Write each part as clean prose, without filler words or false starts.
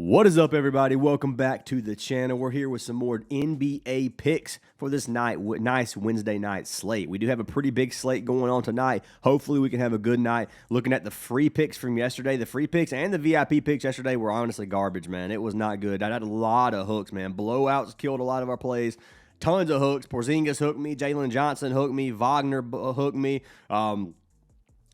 What is up, everybody? Welcome back to the channel. We're here with some more NBA picks for this nice Wednesday night slate. We do have a pretty big slate going on tonight. Hopefully, we can have a good night. Looking at the free picks from yesterday, the free picks and the VIP picks yesterday were honestly garbage, man. It was not good. I had a lot of hooks, man. Blowouts killed a lot of our plays. Tons of hooks. Porzingis hooked me. Jalen Johnson hooked me. Wagner hooked me.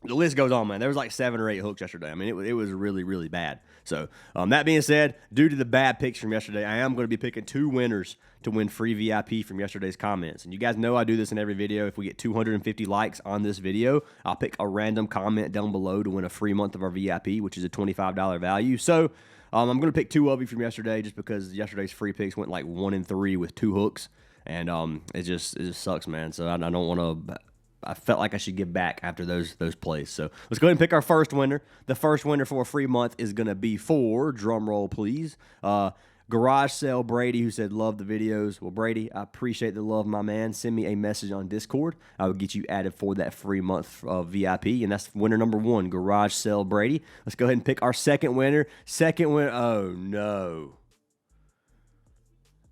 The list goes on, man. There was like 7 or 8 hooks yesterday. I mean, it was really, really bad. So, that being said, due to the bad picks from yesterday, I am going to be picking 2 winners to win free VIP from yesterday's comments. And you guys know I do this in every video. If we get 250 likes on this video, I'll pick a random comment down below to win a free month of our VIP, which is a $25 value. So, I'm going to pick 2 of you from yesterday just because yesterday's free picks went like 1 and 3 with 2 hooks. And it just sucks, man. So, I don't want to... I felt like I should give back after those plays. So let's go ahead and pick our first winner. The first winner for a free month is going to be for, drum roll please, Garage Sale Brady, who said, love the videos. Well, Brady, I appreciate the love, my man. Send me a message on Discord. I will get you added for that free month of VIP. And that's winner number 1, Garage Sale Brady. Let's go ahead and pick our second winner. Oh, no.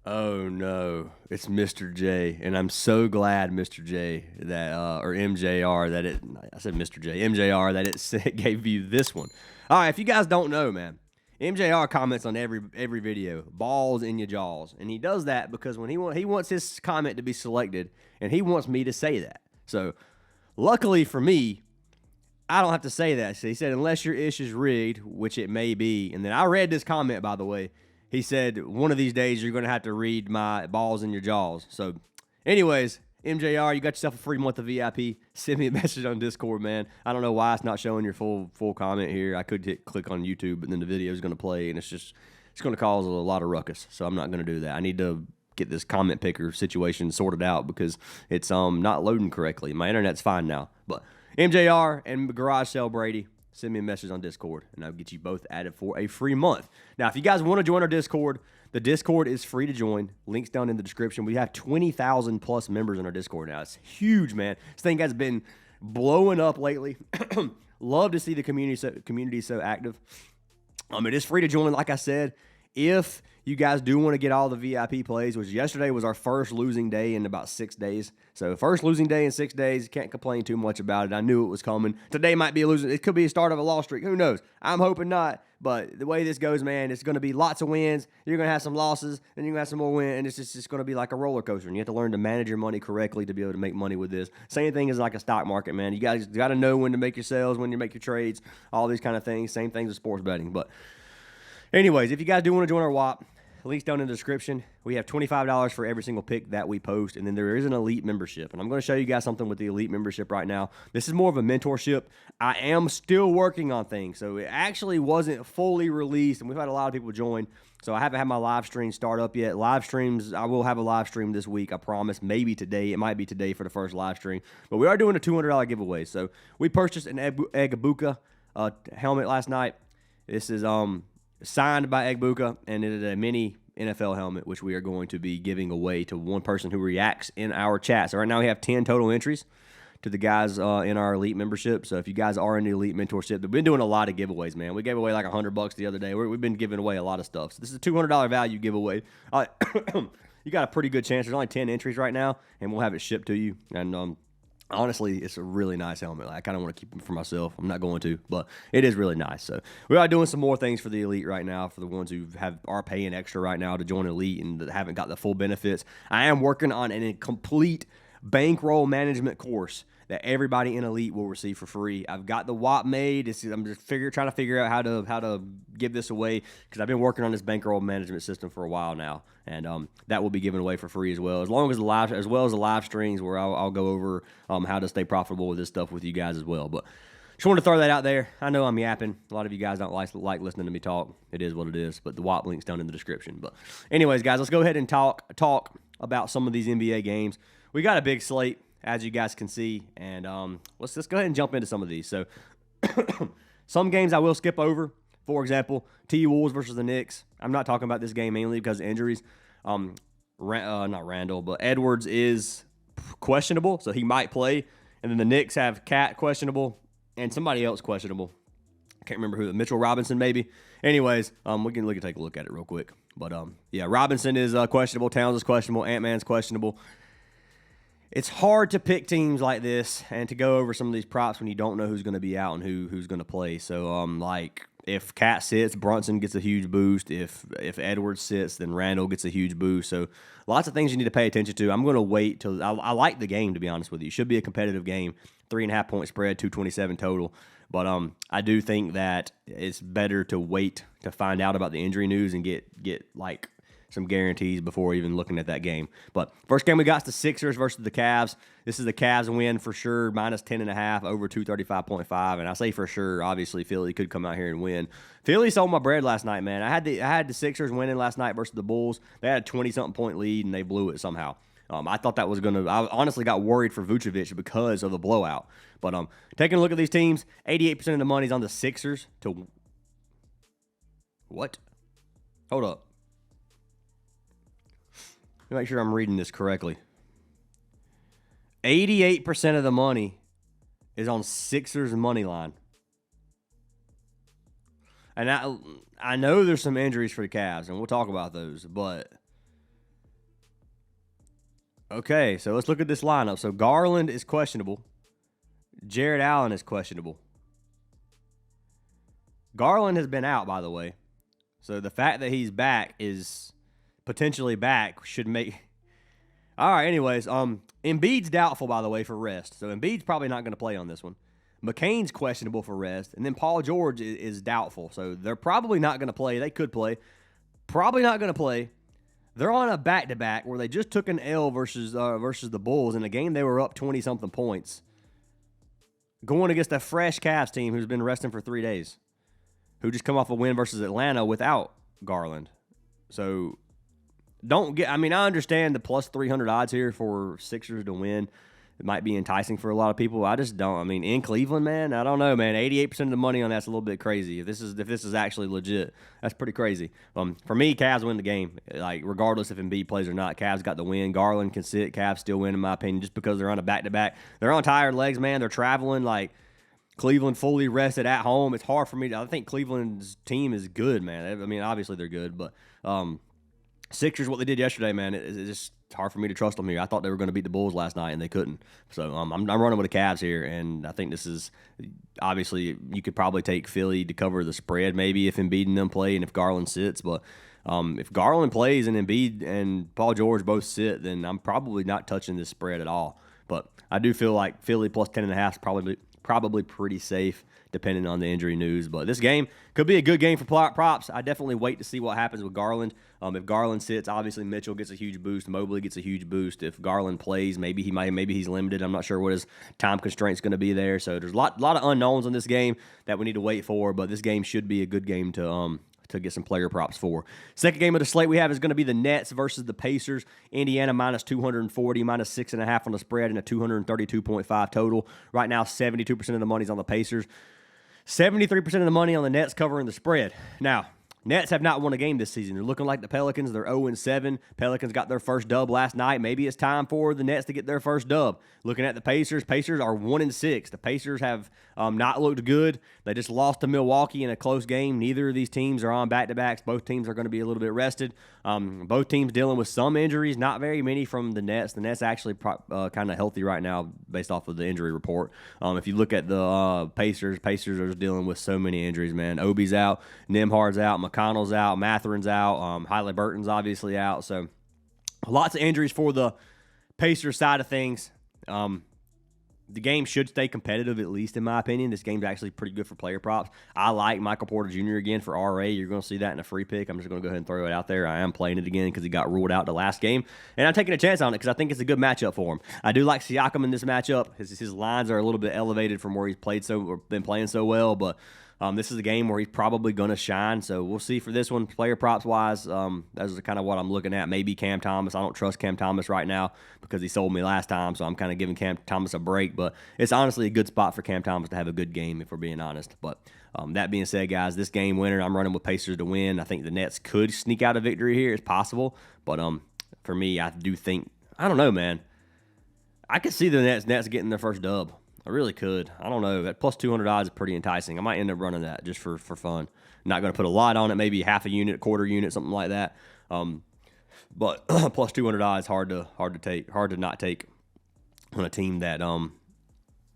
Oh, no, it's Mr. J, and I'm so glad, Mr. J, that, or MJR, that it, I said Mr. J, MJR, that it gave you this one. All right, if you guys don't know, man, MJR comments on every video, balls in your jaws, and he does that because when he wants his comment to be selected, and he wants me to say that. So, luckily for me, I don't have to say that. So he said, unless your ish is rigged, which it may be, and then I read this comment, by the way. He said, one of these days, you're going to have to read my balls in your jaws. So, anyways, MJR, you got yourself a free month of VIP. Send me a message on Discord, man. I don't know why it's not showing your full comment here. I could click on YouTube, but then the video is going to play, and it's going to cause a lot of ruckus. So, I'm not going to do that. I need to get this comment picker situation sorted out because it's not loading correctly. My internet's fine now. But MJR and Garage Sale Brady, send me a message on Discord, and I'll get you both added for a free month. Now, if you guys want to join our Discord, the Discord is free to join. Links down in the description. We have 20,000 plus members in our Discord now. It's huge, man. This thing has been blowing up lately. Love to see the community so active. It is free to join, like I said. If you guys do want to get all the VIP plays, which yesterday was our first losing day in about 6 days. So first losing day in 6 days, can't complain too much about it. I knew it was coming. Today might be a losing. It could be a start of a loss streak. Who knows? I'm hoping not. But the way this goes, man, it's going to be lots of wins. You're going to have some losses, and you're going to have some more wins, and it's just going to be like a roller coaster. And you have to learn to manage your money correctly to be able to make money with this. Same thing as like a stock market, man. You guys got to know when to make your sales, when you make your trades, all these kind of things. Same things with sports betting. But anyways, if you guys do want to join our WAP, links down in the description. We have $25 for every single pick that we post, and then there is an elite membership. And I'm going to show you guys something with the elite membership right now. This is more of a mentorship. I am still working on things, so it actually wasn't fully released, and we've had a lot of people join. So I haven't had my live stream start up yet. Live streams, I will have a live stream this week, I promise. Maybe today. It might be today for the first live stream. But we are doing a $200 giveaway. So we purchased an Egbuka helmet last night. This is signed by Egbuka, and it is a mini NFL helmet, which we are going to be giving away to one person who reacts in our chat. So right now we have 10 total entries to the guys in our elite membership. So if you guys are in the elite mentorship, we've been doing a lot of giveaways, man. We gave away like $100 the other day. We've been giving away a lot of stuff. So this is a $200 value giveaway. You got a pretty good chance. There's only 10 entries right now, and we'll have it shipped to you. And honestly, it's a really nice helmet. I kind of want to keep them for myself. I'm not going to, but it is really nice. So we are doing some more things for the elite right now, for the ones who are paying extra right now to join elite and that haven't got the full benefits. I am working on a complete bankroll management course that everybody in elite will receive for free. I've got the WAP made. I'm just trying to figure out how to give this away because I've been working on this bankroll management system for a while now, and that will be given away for free as well as the live streams where I'll go over how to stay profitable with this stuff with you guys as well. But just wanted to throw that out there. I know I'm yapping. A lot of you guys don't like listening to me talk. It is what it is. But the WAP link's down in the description. But anyways, guys, let's go ahead and talk about some of these NBA games. We got a big slate, as you guys can see, and let's go ahead and jump into some of these. So some games I will skip over. For example, T-Wolves versus the Knicks. I'm not talking about this game mainly because of injuries. Not Randall, but Edwards is questionable, so he might play. And then the Knicks have Cat questionable and somebody else questionable. can't remember who, Mitchell Robinson maybe. Anyways, we can take a look at it real quick. But yeah, Robinson is questionable. Towns is questionable. Ant-Man's questionable. It's hard to pick teams like this and to go over some of these props when you don't know who's going to be out and who's going to play. So like if Cat sits, Brunson gets a huge boost. If Edwards sits, then Randall gets a huge boost. So lots of things you need to pay attention to. I'm going to wait till I like the game, to be honest with you. It should be a competitive game. 3.5 point spread, 227 total. But I do think that it's better to wait to find out about the injury news and get like some guarantees before even looking at that game. But first game we got is the Sixers versus the Cavs. This is the Cavs win for sure, minus 10.5, over 235.5. And I say for sure, obviously Philly could come out here and win. Philly sold my bread last night, man. I had the Sixers winning last night versus the Bulls. They had a 20-something point lead and they blew it somehow. I thought that was going to – I honestly got worried for Vucevic because of the blowout. But taking a look at these teams, 88% of the money's on the Sixers to – what? Hold up. Let me make sure I'm reading this correctly. 88% of the money is on Sixers money line. And I know there's some injuries for the Cavs, and we'll talk about those, but – okay, so let's look at this lineup. So Garland is questionable. Jared Allen is questionable. Garland has been out, by the way. So the fact that he's back is potentially back should make... All right, anyways, Embiid's doubtful, by the way, for rest. So Embiid's probably not going to play on this one. McCain's questionable for rest. And then Paul George is doubtful. So they're probably not going to play. They could play. Probably not going to play. They're on a back-to-back where they just took an L versus the Bulls in a game they were up 20-something points, going against a fresh Cavs team who's been resting for 3 days, who just come off a win versus Atlanta without Garland. So I understand the plus 300 odds here for Sixers to win. It might be enticing for a lot of people. I just don't. In Cleveland, man, I don't know, man. 88% of the money on that's a little bit crazy. If this is actually legit, that's pretty crazy. For me, Cavs win the game. Like regardless if Embiid plays or not, Cavs got the win. Garland can sit. Cavs still win in my opinion, just because they're on a back-to-back. They're on tired legs, man. They're traveling. Like Cleveland fully rested at home. It's hard for me. I think Cleveland's team is good, man. Obviously they're good, but Sixers, what they did yesterday, man, it's just hard for me to trust them here. I thought they were going to beat the Bulls last night, and they couldn't. So I'm running with the Cavs here, and I think this is obviously you could probably take Philly to cover the spread maybe if Embiid and them play and if Garland sits. But if Garland plays and Embiid and Paul George both sit, then I'm probably not touching this spread at all. But I do feel like Philly plus 10.5 is probably pretty safe depending on the injury news. But this game could be a good game for props. I definitely wait to see what happens with Garland. If Garland sits, obviously Mitchell gets a huge boost. Mobley gets a huge boost. If Garland plays, maybe he's limited. I'm not sure what his time constraint's going to be there. So there's a lot of unknowns in this game that we need to wait for. But this game should be a good game to get some player props for. Second game of the slate we have is going to be the Nets versus the Pacers. Indiana minus 240, minus 6.5 on the spread, and a 232.5 total. Right now, 72% of the money's on the Pacers. 73% of the money on the Nets covering the spread. Now, Nets have not won a game this season. They're looking like the Pelicans. They're 0-7. Pelicans got their first dub last night. Maybe it's time for the Nets to get their first dub. Looking at the Pacers are 1-6. The Pacers have not looked good. They just lost to Milwaukee in a close game. Neither of these teams are on back-to-backs. Both teams are going to be a little bit rested. Both teams dealing with some injuries, not very many from the Nets. The Nets actually kind of healthy right now based off of the injury report. If you look at the Pacers are dealing with so many injuries, man. Obi's out, Nembhard's out, McConnell's out, Matherin's out, Halliburton's obviously out. So lots of injuries for the Pacers side of things. The game should stay competitive, at least in my opinion. This game's actually pretty good for player props. I like Michael Porter Jr. again for RA. You're going to see that in a free pick. I'm just going to go ahead and throw it out there. I am playing it again because he got ruled out the last game. And I'm taking a chance on it because I think it's a good matchup for him. I do like Siakam in this matchup. His lines are a little bit elevated from where he's been playing so well, but this is a game where he's probably going to shine, so we'll see for this one. Player props-wise, that's kind of what I'm looking at. Maybe Cam Thomas. I don't trust Cam Thomas right now because he sold me last time, so I'm kind of giving Cam Thomas a break. But it's honestly a good spot for Cam Thomas to have a good game, if we're being honest. But that being said, guys, this game winner, I'm running with Pacers to win. I think the Nets could sneak out a victory here. It's possible. But for me, I do think – I don't know, man. I could see the Nets getting their first dub. I really could. I don't know. That plus 200 odds is pretty enticing. I might end up running that just for fun. Not going to put a lot on it, maybe half a unit, a quarter unit, something like that. But plus 200 odds, hard to not take on a team that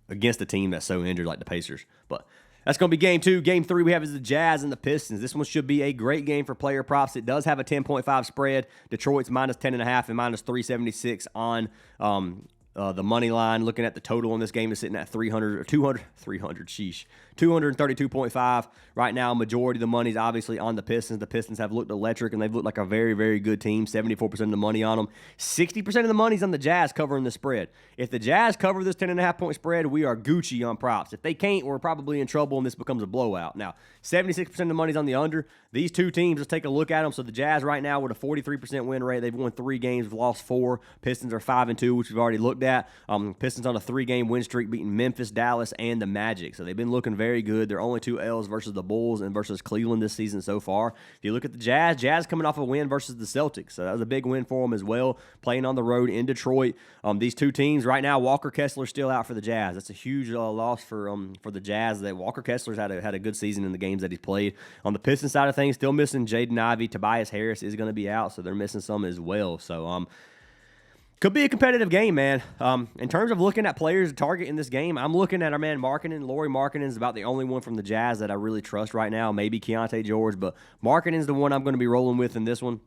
against a team that's so injured like the Pacers. But that's going to be game 2. Game 3 we have is the Jazz and the Pistons. This one should be a great game for player props. It does have a 10.5 spread. Detroit's minus 10.5 and minus 376 on the money line. Looking at the total on this game is sitting at 232.5 right now. Majority of the money is obviously on the Pistons. The Pistons have looked electric, and they've looked like a very, very good team. 74% of the money on them. 60% of the money's on the Jazz covering the spread. If the Jazz cover this 10.5-point spread, we are Gucci on props. If they can't, we're probably in trouble, and this becomes a blowout. Now, 76% of the money's on the under. These two teams, let's take a look at them. So the Jazz right now with a 43% win rate. They've won 3 games, lost 4. Pistons are 5-2, which we've already looked at. Pistons on a 3-game win streak, beating Memphis, Dallas, and the Magic. So they've been looking very good. They're only 2 L's versus the Bulls and versus Cleveland this season so far. If you look at the Jazz coming off a win versus the Celtics. So that was a big win for them as well, playing on the road in Detroit. These two teams right now, Walker Kessler's still out for the Jazz. That's a huge loss for the Jazz. That Walker Kessler's had a good season in the games that he's played. On the Pistons side of things, still missing Jaden Ivey. Tobias Harris is going to be out, so they're missing some as well. So could be a competitive game, man. In terms of looking at players to target in this game, I'm looking at our man Markkanen. Lauri Markkanen is about the only one from the Jazz that I really trust right now. Maybe Keontae George, but Markkanen's the one I'm going to be rolling with in this one.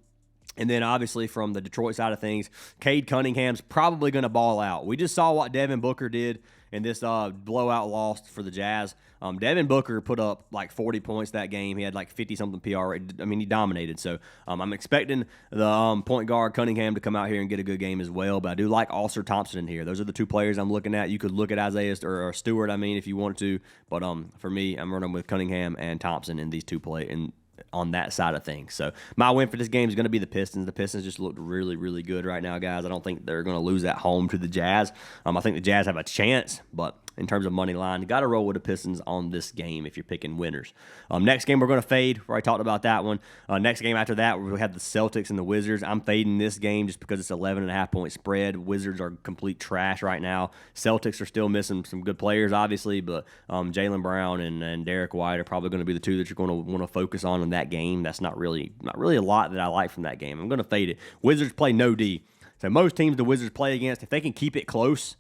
And then, obviously, from the Detroit side of things, Cade Cunningham's probably going to ball out. We just saw what Devin Booker did in this blowout loss for the Jazz. Devin Booker put up like 40 points that game. He had like 50-something PR rate. I mean, he dominated. So I'm expecting the point guard Cunningham to come out here and get a good game as well. But I do like Ausar Thompson in here. Those are the 2 players I'm looking at. You could look at Isaiah or Stewart, if you wanted to. But for me, I'm running with Cunningham and Thompson in these 2 on that side of things. So my win for this game is going to be the Pistons. The Pistons just looked really, really good right now, guys. I don't think they're going to lose at home to the Jazz. I think the Jazz have a chance, but in terms of money line, you got to roll with the Pistons on this game if you're picking winners. Next game we're going to fade. We already talked about that one. Next game after that, we have the Celtics and the Wizards. I'm fading this game just because it's 11.5-point spread. Wizards are complete trash right now. Celtics are still missing some good players, obviously, but Jaylen Brown and Derek White are probably going to be the 2 that you're going to want to focus on in that game. That's not really a lot that I like from that game. I'm going to fade it. Wizards play no D. So most teams the Wizards play against, if they can keep it close,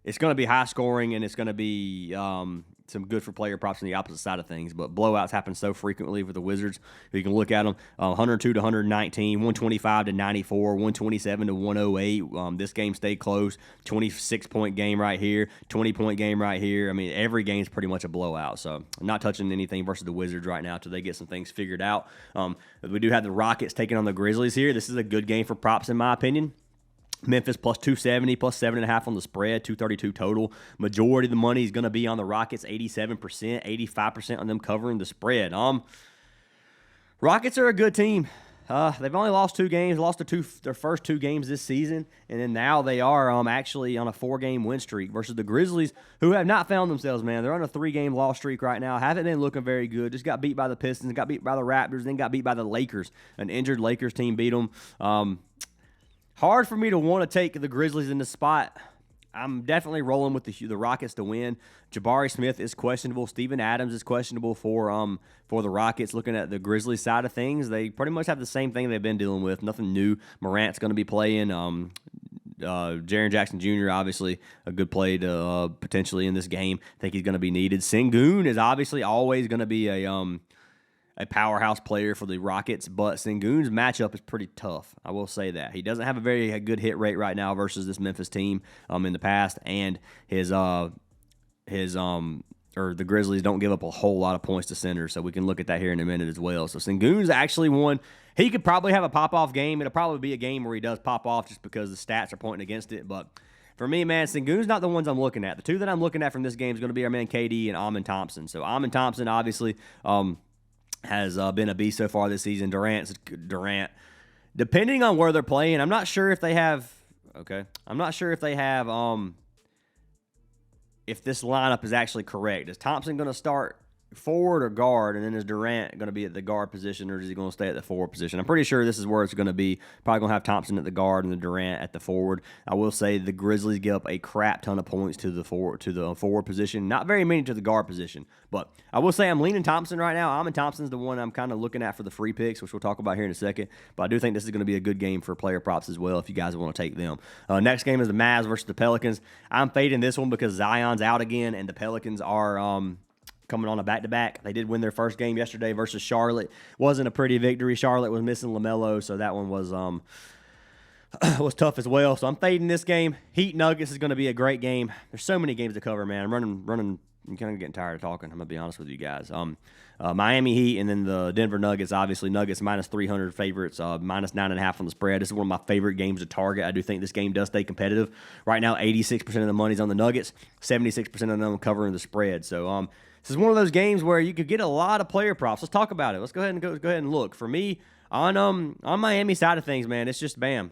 it's going to be high scoring, and it's going to be some good for player props on the opposite side of things. But blowouts happen so frequently with the Wizards. You can look at them, 102 to 119, 125 to 94, 127 to 108. This game stayed close. 26-point game right here, 20-point game right here. I mean, every game's pretty much a blowout. So I'm not touching anything versus the Wizards right now until they get some things figured out. We do have the Rockets taking on the Grizzlies here. This is a good game for props in my opinion. Memphis plus 270, plus 7.5 on the spread, 232 total. Majority of the money is going to be on the Rockets, 87%, 85% on them covering the spread. Rockets are a good team. They've only lost 2 games, lost their first 2 games this season, and then now they are actually on a 4-game win streak versus the Grizzlies, who have not found themselves, man. They're on a 3-game loss streak right now. Haven't been looking very good. Just got beat by the Pistons, got beat by the Raptors, then got beat by the Lakers. An injured Lakers team beat them. Hard for me to want to take the Grizzlies in this spot. I'm definitely rolling with the Rockets to win. Jabari Smith is questionable. Steven Adams is questionable for the Rockets. Looking at the Grizzlies side of things, they pretty much have the same thing they've been dealing with. Nothing new. Morant's going to be playing. Jaren Jackson Jr., obviously a good play to potentially in this game. I think he's going to be needed. Sengun is obviously always going to be a powerhouse player for the Rockets, but Sengun's matchup is pretty tough. I will say that. He doesn't have a very good hit rate right now versus this Memphis team in the past, and the Grizzlies don't give up a whole lot of points to centers, so we can look at that here in a minute as well. So Sengun's actually one. He could probably have a pop-off game. It'll probably be a game where he does pop off just because the stats are pointing against it, but for me, man, Sengun's not the ones I'm looking at. The 2 that I'm looking at from this game is going to be our man KD and Amin Thompson. So Amin Thompson, obviously, has been a beast so far this season. Durant, depending on where they're playing, I'm not sure if they have. Okay, I'm not sure if they have. If this lineup is actually correct, is Thompson going to start forward or guard, and then is Durant going to be at the guard position, or is he going to stay at the forward position? I'm pretty sure this is where it's going to be. Probably going to have Thompson at the guard and the Durant at the forward. I will say the Grizzlies give up a crap ton of points to the forward position. Not very many to the guard position, but I will say I'm leaning Thompson right now. Amon Thompson's the one I'm kind of looking at for the free picks, which we'll talk about here in a second. But I do think this is going to be a good game for player props as well if you guys want to take them. Next game is the Mavs versus the Pelicans. I'm fading this one because Zion's out again, and the Pelicans are coming on a back-to-back. They did win their first game yesterday versus Charlotte. Wasn't a pretty victory. Charlotte was missing LaMelo, so that one was was tough as well. So I'm fading this game. Heat Nuggets is going to be a great game. There's so many games to cover, man. I'm running. I'm kind of getting tired of talking. I'm going to be honest with you guys. Miami Heat and then the Denver Nuggets. Obviously, Nuggets minus 300 favorites, minus 9.5 on the spread. This is one of my favorite games to target. I do think this game does stay competitive. Right now, 86% of the money's on the Nuggets, 76% of them covering the spread. So this is one of those games where you could get a lot of player props. Let's talk about it. Let's go ahead and look. For me, on Miami side of things, man, it's just Bam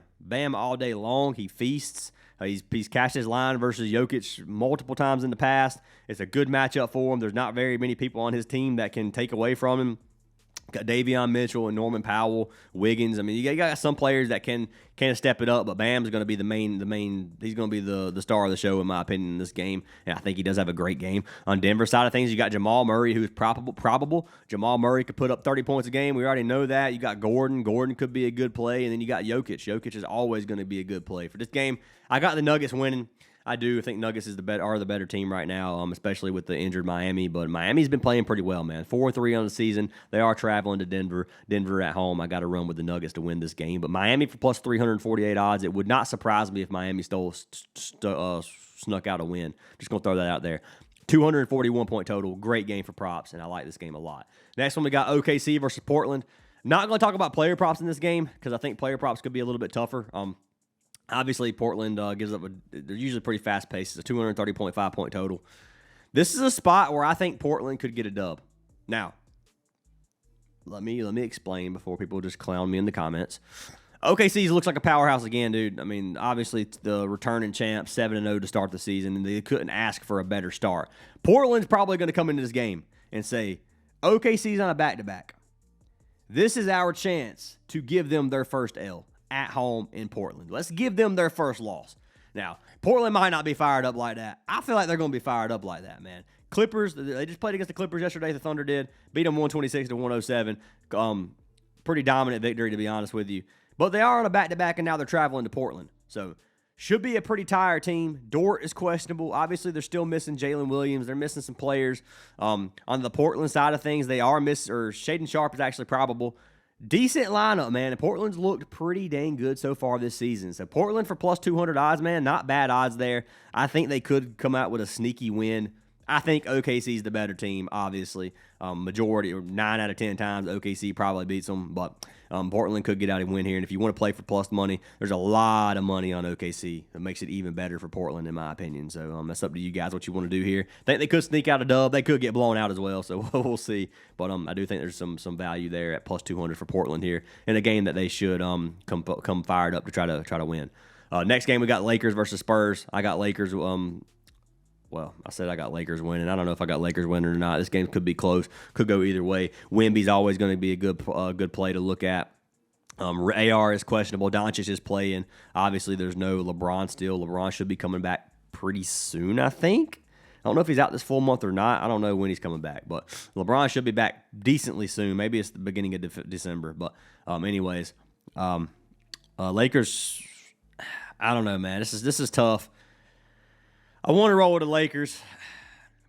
all day long. He feasts. He's cashed his line versus Jokic multiple times in the past. It's a good matchup for him. There's not very many people on his team that can take away from him. Got Davion Mitchell and Norman Powell, Wiggins. I mean, you got some players that can step it up, but Bam's going to be the main. He's going to be the star of the show, in my opinion, in this game. And I think he does have a great game. On Denver side of things, you got Jamal Murray, who's probable. Jamal Murray could put up 30 points a game. We already know that. You got Gordon. Gordon could be a good play, and then you got Jokic. Jokic is always going to be a good play for this game. I got the Nuggets winning. I do think Nuggets are the better team right now, especially with the injured Miami. But Miami's been playing pretty well, man. 4-3 on the season. They are traveling to Denver. Denver at home. I got to run with the Nuggets to win this game. But Miami for plus 348 odds. It would not surprise me if Miami snuck out a win. Just going to throw that out there. 241 point total. Great game for props, and I like this game a lot. Next one, we got OKC versus Portland. Not going to talk about player props in this game because I think player props could be a little bit tougher. Obviously, Portland gives up they're usually pretty fast paced. It's a 230.5 point total. This is a spot where I think Portland could get a dub. Now, let me explain before people just clown me in the comments. OKC looks like a powerhouse again, dude. I mean, obviously, it's the returning champ, 7-0 to start the season, and they couldn't ask for a better start. Portland's probably going to come into this game and say, OKC's on a back-to-back. This is our chance to give them their first L at home in Portland. Let's give them their first loss. Now, Portland might not be fired up like that. I feel like they're going to be fired up like that, man. Clippers, they just played against the Clippers yesterday. The Thunder did. Beat them 126-107. Pretty dominant victory, to be honest with you. But they are on a back-to-back, and now they're traveling to Portland. So, should be a pretty tired team. Dort is questionable. Obviously, they're still missing Jalen Williams. They're missing some players. On the Portland side of things, they are Shaedon Sharpe is actually probable. Decent lineup, man. And Portland's looked pretty dang good so far this season. So Portland for plus 200 odds, man. Not bad odds there. I think they could come out with a sneaky win. I think OKC's the better team, obviously. Majority, or 9 out of 10 times, OKC probably beats them. But Portland could get out and win here. And if you want to play for plus money, there's a lot of money on OKC. That makes it even better for Portland, in my opinion. So that's up to you guys what you want to do here. Think they could sneak out a dub. They could get blown out as well. So we'll see. But I do think there's some value there at plus 200 for Portland here in a game that they should come fired up to try to win. Next game, we got Lakers versus Spurs. I got Lakers. Well, I said I got Lakers winning. I don't know if I got Lakers winning or not. This game could be close. Could go either way. Wemby's always going to be a good play to look at. AR is questionable. Doncic is playing. Obviously, there's no LeBron still. LeBron should be coming back pretty soon, I think. I don't know if he's out this full month or not. I don't know when he's coming back. But LeBron should be back decently soon. Maybe it's the beginning of December. But anyways, Lakers, I don't know, man. This is tough. I want to roll with the Lakers,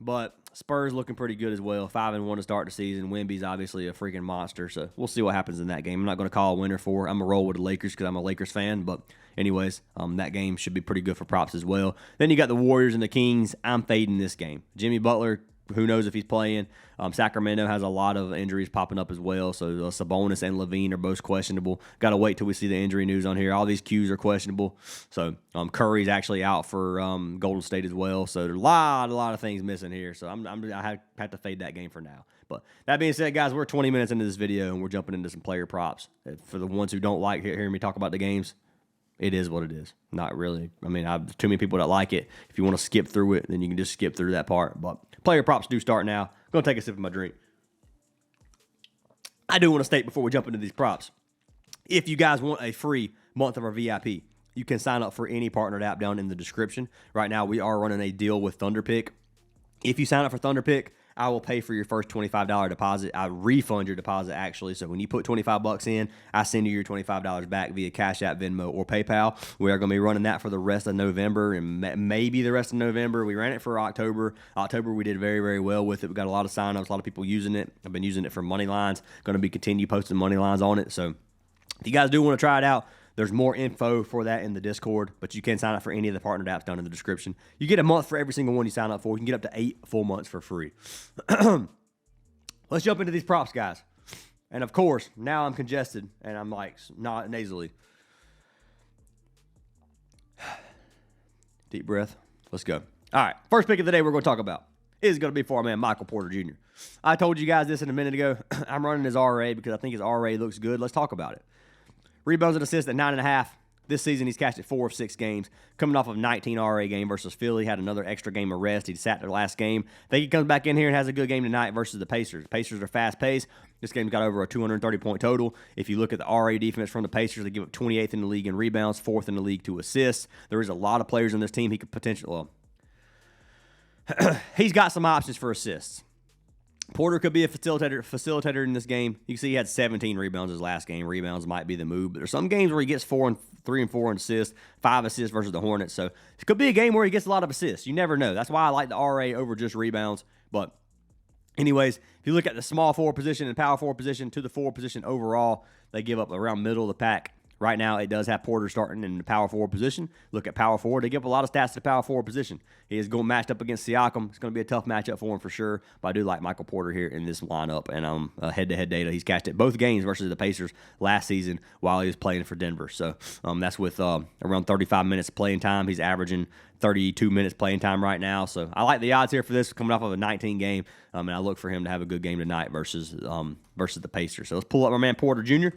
but Spurs looking pretty good as well. 5-1 to start the season. Wemby's obviously a freaking monster, so we'll see what happens in that game. I'm not going to call a winner for it. I'm going to roll with the Lakers because I'm a Lakers fan, but anyways, that game should be pretty good for props as well. Then you got the Warriors and the Kings. I'm fading this game. Jimmy Butler, who knows if he's playing. Sacramento has a lot of injuries popping up as well, so Sabonis and Levine are both questionable. Got to wait till we see the injury news on here. All these Qs are questionable. So Curry's actually out for Golden State as well. So there's a lot of things missing here. So I have to fade that game for now. But that being said, guys, we're 20 minutes into this video, and we're jumping into some player props. For the ones who don't like hearing me talk about the games, it is what it is. Not really. I mean, I've too many people that like it. If you want to skip through it, then you can just skip through that part. But player props do start now. I'm going to take a sip of my drink. I do want to state before we jump into these props, if you guys want a free month of our VIP, you can sign up for any partnered app down in the description. Right now, we are running a deal with ThunderPick. If you sign up for ThunderPick, I will pay for your first $25 deposit. I refund your deposit, actually. So when you put $25 in, I send you your $25 back via Cash App, Venmo, or PayPal. We are going to be running that for the rest of November and maybe the rest of November. We ran it for October. October, we did very, very well with it. We got a lot of signups, a lot of people using it. I've been using it for money lines. Going to be continue posting money lines on it. So if you guys do want to try it out, there's more info for that in the Discord, but you can sign up for any of the partnered apps down in the description. You get a month for every single one you sign up for. You can get up to 8 full months for free. Let's jump into these props, guys. And of course, now I'm congested and I'm like not nasally. Deep breath. Let's go. All right, first pick of the day we're going to talk about is going to be for our man Michael Porter Jr. I told you guys this a minute ago. I'm running his RA because I think his RA looks good. Let's talk about it. Rebounds and assists at 9.5. This season, he's cashed at 4 of 6 games. Coming off of 19 RA game versus Philly. Had another extra game of rest. He sat their last game. I think he comes back in here and has a good game tonight versus the Pacers. Pacers are fast-paced. This game's got over a 230-point total. If you look at the RA defense from the Pacers, they give up 28th in the league in rebounds, 4th in the league to assists. There is a lot of players on this team he could potentially... he's got some options for assists. Porter could be a facilitator in this game. You can see he had 17 rebounds his last game. Rebounds might be the move, but there's some games where he gets 3 and 4 in assists, 5 assists versus the Hornets. So it could be a game where he gets a lot of assists. You never know. That's why I like the RA over just rebounds. But anyways, if you look at the small forward position and power forward position to the forward position overall, they give up around middle of the pack. Right now, it does have Porter starting in the power forward position. Look at power forward. They give up a lot of stats to the power forward position. He is going matched up against Siakam. It's going to be a tough matchup for him for sure. But I do like Michael Porter here in this lineup. And head-to-head data, he's cashed at both games versus the Pacers last season while he was playing for Denver. So that's with around 35 minutes of playing time. He's averaging 32 minutes playing time right now. So I like the odds here for this coming off of a 19 game. And I look for him to have a good game tonight versus the Pacers. So let's pull up my man Porter Jr.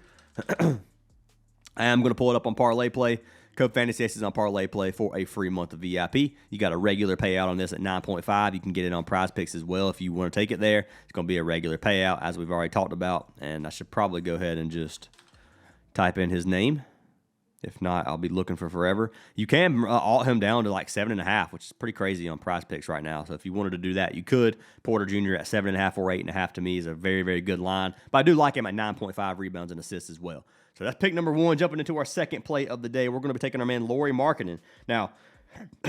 I am going to pull it up on Parlay Play. Code Fantasy Aces on Parlay Play for a free month of VIP. You got a regular payout on this at 9.5. You can get it on Prizepicks as well if you want to take it there. It's going to be a regular payout, as we've already talked about. And I should probably go ahead and just type in his name. If not, I'll be looking for forever. You can alt him down to like 7.5, which is pretty crazy on Prizepicks right now. So if you wanted to do that, you could. Porter Jr. at 7.5 or 8.5 to me is a very, very good line. But I do like him at 9.5 rebounds and assists as well. So that's pick number 1. Jumping into our second play of the day, we're going to be taking our man Lauri Markkanen. Now,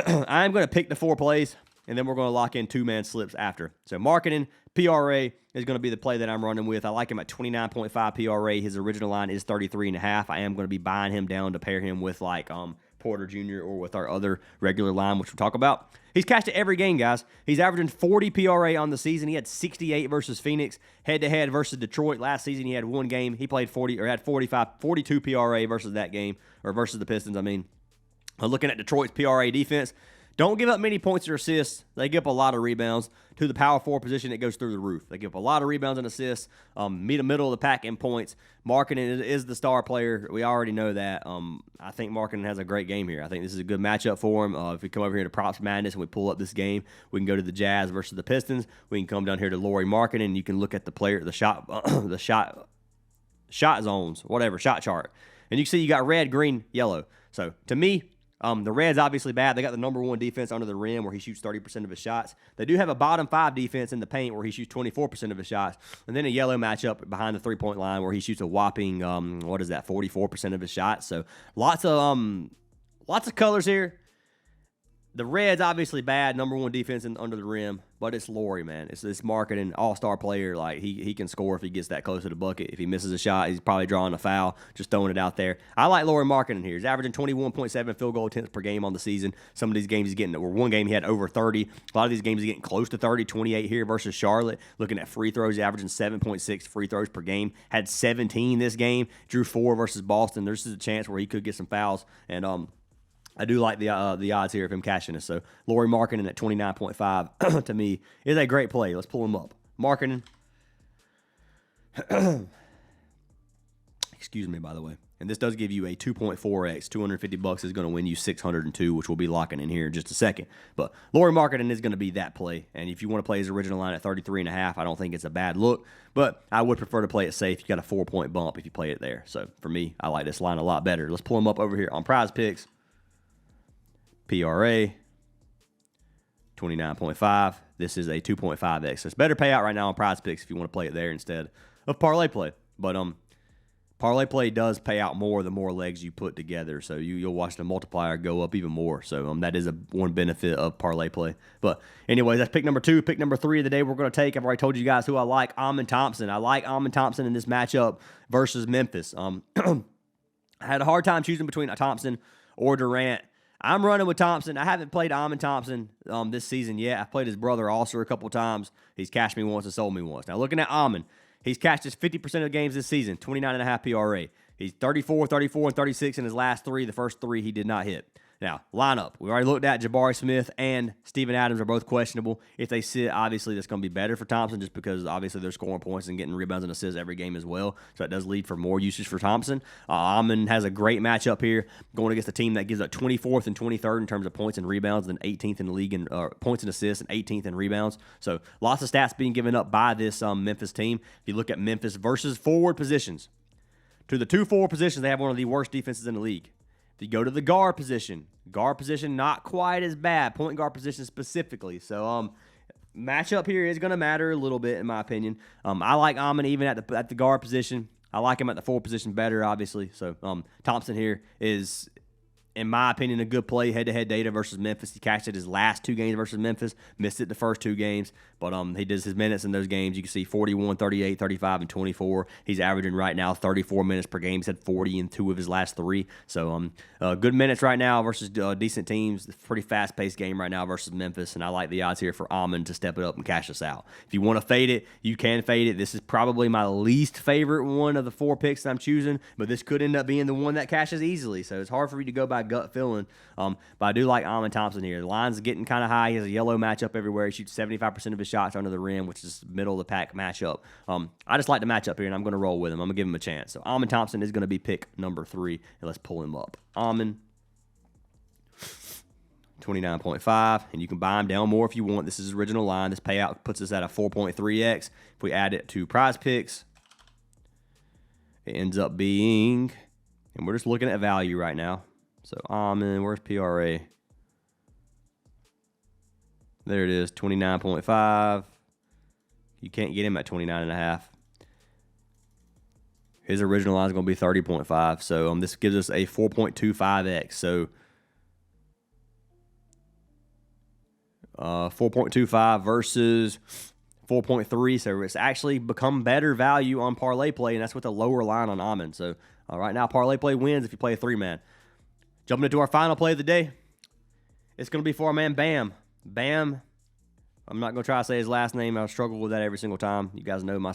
I'm going to pick the 4 plays, and then we're going to lock in 2-man slips after. So Markkanen, PRA is going to be the play that I'm running with. I like him at 29.5 PRA. His original line is 33.5. I am going to be buying him down to pair him with like Porter Jr. or with our other regular line, which we'll talk about. He's cashed it every game, guys. He's averaging 40 PRA on the season. He had 68 versus Phoenix. Head-to-head versus Detroit. Last season, he had 1 game. He played 42 PRA versus that game, or versus the Pistons, I mean. Looking at Detroit's PRA defense, don't give up many points or assists. They give up a lot of rebounds. To the power forward position, it goes through the roof. They give up a lot of rebounds and assists. Meet the middle of the pack in points. Markkanen is the star player. We already know that. I think Markkanen has a great game here. I think this is a good matchup for him. If we come over here to Props Madness and we pull up this game, we can go to the Jazz versus the Pistons. We can come down here to Lauri Markkanen, and you can look at the player, the shot zones, whatever, shot chart. And you can see you got red, green, yellow. So to me, the Reds obviously bad. They got the number 1 defense under the rim where he shoots 30% of his shots. They do have a bottom 5 defense in the paint where he shoots 24% of his shots. And then a yellow matchup behind the 3-point line where he shoots a whopping, 44% of his shots. So lots of colors here. The Reds obviously bad, number 1 defense under the rim, but it's Lauri, man. It's this Markkanen all-star player. Like he can score if he gets that close to the bucket. If he misses a shot, he's probably drawing a foul, just throwing it out there. I like Lauri Markkanen here. He's averaging 21.7 field goal attempts per game on the season. Some of these games he's getting, or one game he had over 30. A lot of these games he's getting close to 30, 28 here versus Charlotte. Looking at free throws, he's averaging 7.6 free throws per game. Had 17 this game. Drew 4 versus Boston. There's a chance where he could get some fouls, and I do like the odds here of him cashing it. So Lauri Markkanen at 29.5 to me is a great play. Let's pull him up. Markkanen. Excuse me, by the way. And this does give you a 2.4x. 250 bucks is going to win you 602, which we'll be locking in here in just a second. But Lori Marketing is going to be that play. And if you want to play his original line at 33.5, I don't think it's a bad look. But I would prefer to play it safe. You got a 4-point bump if you play it there. So for me, I like this line a lot better. Let's pull him up over here on Prizepicks. PRA 29.5. This is a 2.5x. So it's better payout right now on Prizepicks if you want to play it there instead of parlay play. But parlay play does pay out more the more legs you put together, so you'll watch the multiplier go up even more. So that is one benefit of parlay play. But anyways, that's pick number 2. Pick number 3 of the day we're going to take. I've already told you guys who I like. Amon Thompson. I like Amon Thompson in this matchup versus Memphis. I had a hard time choosing between Thompson or Durant. I'm running with Thompson. I haven't played Amon Thompson this season yet. I've played his brother Alser a couple times. He's cashed me once and sold me once. Now looking at Amon. He's cashed just 50% of the games this season, 29.5 PRA. He's 34, 34, and 36 in his last 3. The first 3 he did not hit. Now, lineup. We already looked at Jabari Smith and Steven Adams are both questionable. If they sit, obviously that's going to be better for Thompson just because obviously they're scoring points and getting rebounds and assists every game as well. So that does lead for more usage for Thompson. Amon has a great matchup here going against a team that gives up 24th and 23rd in terms of points and rebounds and 18th in the league in points and assists and 18th in rebounds. So lots of stats being given up by this Memphis team. If you look at Memphis versus forward positions, to the 2 forward positions, they have one of the worst defenses in the league. If you go to the guard position not quite as bad, point guard position specifically. So matchup here is going to matter a little bit in my opinion. I like Amon even at the guard position. I like him at the forward position better, obviously. So Thompson here is, in my opinion, a good play head-to-head data versus Memphis. He cashed it his last 2 games versus Memphis, missed it the first 2 games, but he does his minutes in those games. You can see 41, 38, 35, and 24. He's averaging right now 34 minutes per game. He's had 40 in 2 of his last 3. So good minutes right now versus decent teams. It's a pretty fast-paced game right now versus Memphis, and I like the odds here for Amon to step it up and cash us out. If you want to fade it, you can fade it. This is probably my least favorite one of the 4 picks that I'm choosing, but this could end up being the one that cashes easily. So it's hard for me to go by gut feeling, but I do like Amon Thompson here. The line's getting kind of high. He has a yellow matchup everywhere. He shoots 75% of his shots under the rim, which is middle of the pack matchup. I just like the matchup here, and I'm going to roll with him. I'm going to give him a chance. So Amon Thompson is going to be pick number 3, and let's pull him up. Amon, 29.5, and you can buy him down more if you want. This is his original line. This payout puts us at a 4.3x. If we add it to Prizepicks, it ends up being, and we're just looking at value right now. So Amon, where's PRA? There it is, 29.5. You can't get him at 29.5. His original line is going to be 30.5. So this gives us a 4.25x. So 4.25 versus 4.3. So it's actually become better value on parlay play, and that's with a lower line on Amon. So right now, parlay play wins if you play a 3-man. Jumping into our final play of the day, it's going to be for our man Bam. Bam, I'm not going to try to say his last name. I struggle with that every single time. You guys know my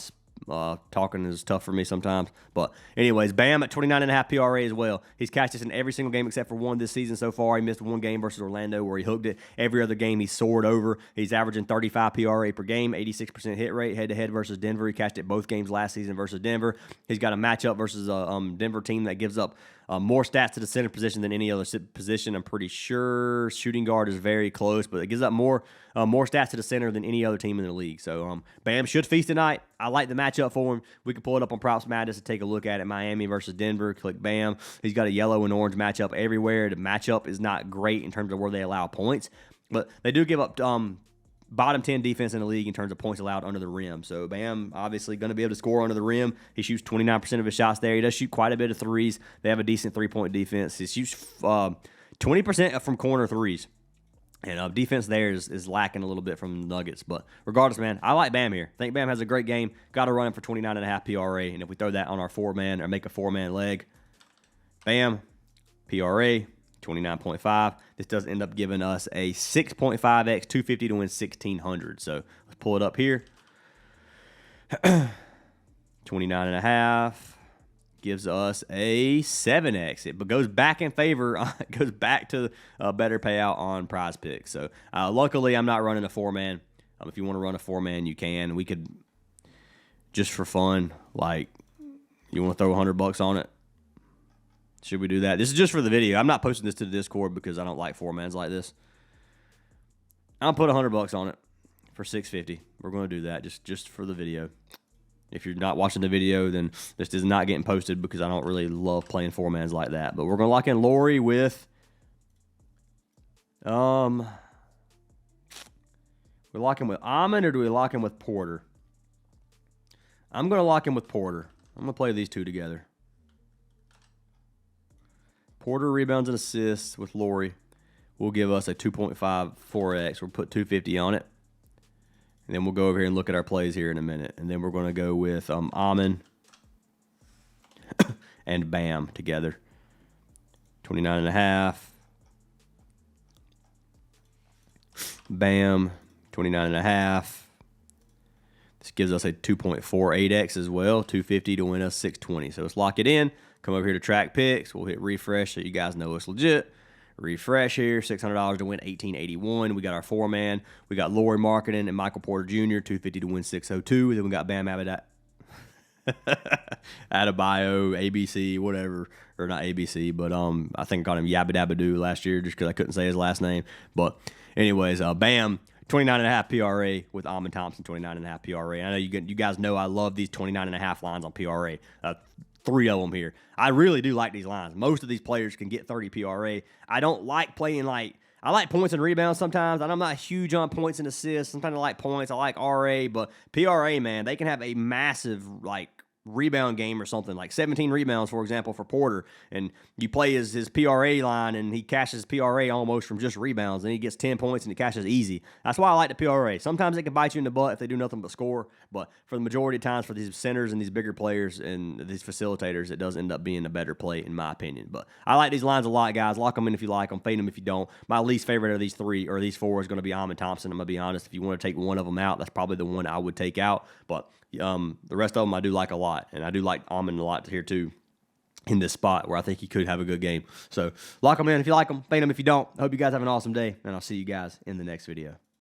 talking is tough for me sometimes. But anyways, Bam at 29.5 PRA as well. He's cashed this in every single game except for one this season so far. He missed 1 game versus Orlando where he hooked it. Every other game he soared over. He's averaging 35 PRA per game, 86% hit rate head-to-head versus Denver. He cashed it both games last season versus Denver. He's got a matchup versus a Denver team that gives up more stats to the center position than any other position. I'm pretty sure shooting guard is very close, but it gives up more stats to the center than any other team in the league. So Bam should feast tonight. I like the matchup for him. We can pull it up on Props Madness and take a look at it. Miami versus Denver. Click Bam. He's got a yellow and orange matchup everywhere. The matchup is not great in terms of where they allow points, but they do give up bottom 10 defense in the league in terms of points allowed under the rim. So Bam obviously going to be able to score under the rim. He shoots 29% of his shots there. He does shoot quite a bit of threes. They have a decent 3-point defense. He shoots 20% from corner threes. And defense there is lacking a little bit from the Nuggets. But regardless, man, I like Bam here. I think Bam has a great game. Got to run him for 29.5 PRA. And if we throw that on our 4-man or make a 4-man leg, Bam, PRA, 29.5. This does end up giving us a 6.5x, 250 to win 1,600. So let's pull it up here. 29.5 gives us a 7x. It goes back in favor. It goes back to a better payout on Prizepicks. So luckily, I'm not running a 4-man. If you want to run a 4-man, you can. We could, just for fun, like, you want to throw $100 on it? Should we do that? This is just for the video. I'm not posting this to the Discord because I don't like four-mans like this. I'll put $100 on it for $650. We're going to do that just for the video. If you're not watching the video, then this is not getting posted because I don't really love playing four-mans like that. But we're going to lock in Lori with... we lock him with Amon or do we lock him with Porter? I'm going to lock him with Porter. I'm going to play these two together. Porter rebounds and assists with Lori will give us a 2.54x. We'll put 250 on it. And then we'll go over here and look at our plays here in a minute. And then we're going to go with Amon and Bam together. 29.5. Bam, 29.5. This gives us a 2.48x as well. 250 to win us 620. So let's lock it in. Come over here to track picks. We'll hit refresh so you guys know it's legit. Refresh here, $600 to win 1881. We got our four-man. We got Lori Marketing and Michael Porter Jr., 250 to win 602. Then we got Bam Adebayo, ABC, whatever. Or not ABC, but I think I called him Yabba Dabba Doo last year just because I couldn't say his last name. But anyways, Bam, 29.5 PRA with Amon Thompson, 29.5 PRA. I know you guys know I love these 29.5 lines on PRA. 3 of them here. I really do like these lines. Most of these players can get 30 PRA. I don't like playing I like points and rebounds sometimes, and I'm not huge on points and assists. Sometimes I like points. I like RA, but PRA, man, they can have a massive, rebound game or something, like 17 rebounds, for example, for Porter, and you play his PRA line, and he cashes PRA almost from just rebounds, and he gets 10 points, and he cashes easy. That's why I like the PRA. Sometimes it can bite you in the butt if they do nothing but score, but for the majority of times for these centers and these bigger players and these facilitators, it does end up being a better play, in my opinion. But I like these lines a lot, guys. Lock them in if you like them. Fade them if you don't. My least favorite of these 3 or these 4 is going to be Amon Thompson. I'm going to be honest. If you want to take one of them out, that's probably the one I would take out, but the rest of them I do like a lot, and I do like Amon a lot here too in this spot where I think he could have a good game. So lock them in if you like them, fade them if you don't. I hope you guys have an awesome day, and I'll see you guys in the next video.